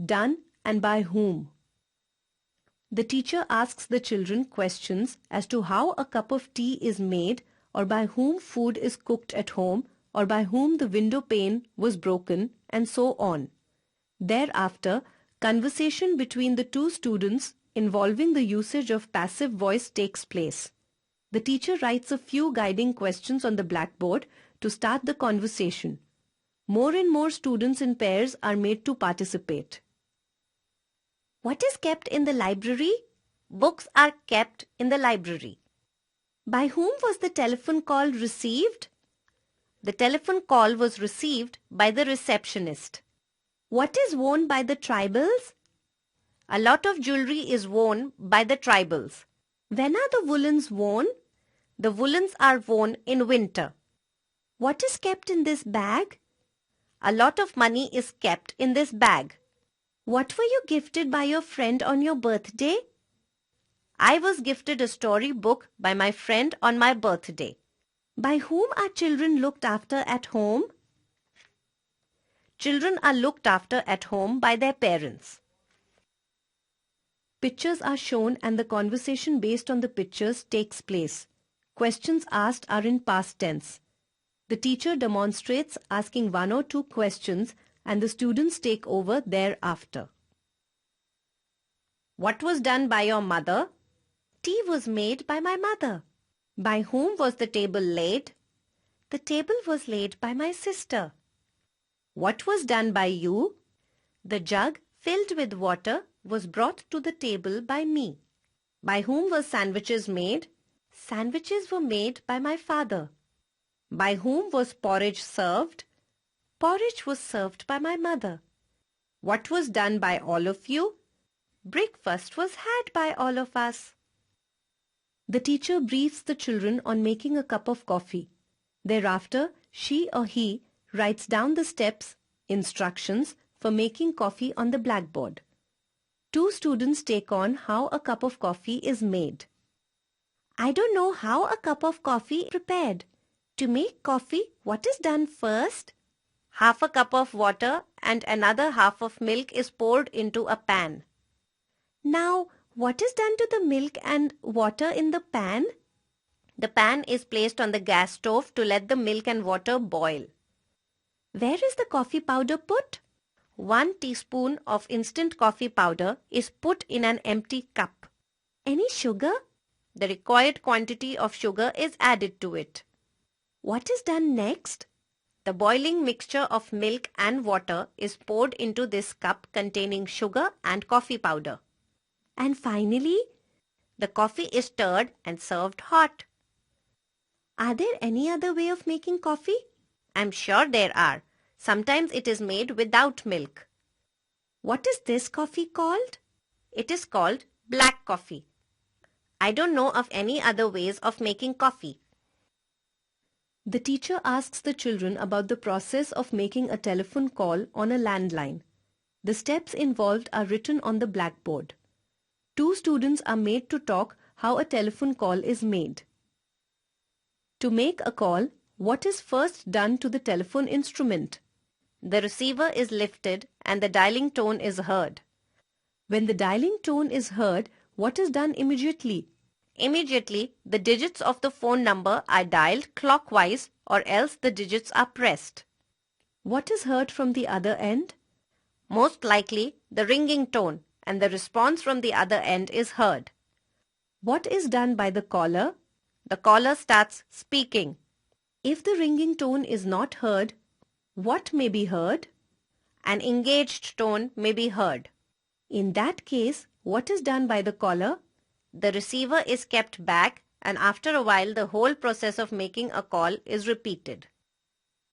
done and by whom. The teacher asks the children questions as to how a cup of tea is made, or by whom food is cooked at home, or by whom the window pane was broken, and so on. Thereafter, conversation between the two students involving the usage of passive voice takes place. The teacher writes a few guiding questions on the blackboard to start the conversation. More and more students in pairs are made to participate. What is kept in the library? Books are kept in the library. By whom was the telephone call received? The telephone call was received by the receptionist. What is worn by the tribals? A lot of jewelry is worn by the tribals. When are the woolens worn? The woolens are worn in winter. What is kept in this bag? A lot of money is kept in this bag. What were you gifted by your friend on your birthday? I was gifted a story book by my friend on my birthday. By whom are children looked after at home? Children are looked after at home by their parents. Pictures are shown and the conversation based on the pictures takes place. Questions asked are in past tense. The teacher demonstrates asking one or two questions and the students take over thereafter. What was done by your mother? Tea was made by my mother. By whom was the table laid? The table was laid by my sister. What was done by you? The jug filled with water was brought to the table by me. By whom were sandwiches made? Sandwiches were made by my father. By whom was porridge served? Porridge was served by my mother. What was done by all of you? Breakfast was had by all of us. The teacher briefs the children on making a cup of coffee. Thereafter, she or he writes down the steps, instructions for making coffee on the blackboard. Two students take on how a cup of coffee is made. I don't know how a cup of coffee is prepared. To make coffee, what is done first? Half a cup of water and another half of milk is poured into a pan. Now, what is done to the milk and water in the pan? The pan is placed on the gas stove to let the milk and water boil. Where is the coffee powder put? 1 teaspoon of instant coffee powder is put in an empty cup. Any sugar? The required quantity of sugar is added to it. What is done next? The boiling mixture of milk and water is poured into this cup containing sugar and coffee powder. And finally, the coffee is stirred and served hot. Are there any other way of making coffee? I'm sure there are. Sometimes it is made without milk. What is this coffee called? It is called black coffee. I don't know of any other ways of making coffee. The teacher asks the children about the process of making a telephone call on a landline. The steps involved are written on the blackboard. Two students are made to talk how a telephone call is made. To make a call, what is first done to the telephone instrument? The receiver is lifted and the dialing tone is heard. When the dialing tone is heard, what is done immediately? Immediately, the digits of the phone number are dialed clockwise or else the digits are pressed. What is heard from the other end? Most likely, the ringing tone, and the response from the other end is heard. What is done by the caller? The caller starts speaking. If the ringing tone is not heard, what may be heard? An engaged tone may be heard. In that case, what is done by the caller? The receiver is kept back and after a while the whole process of making a call is repeated.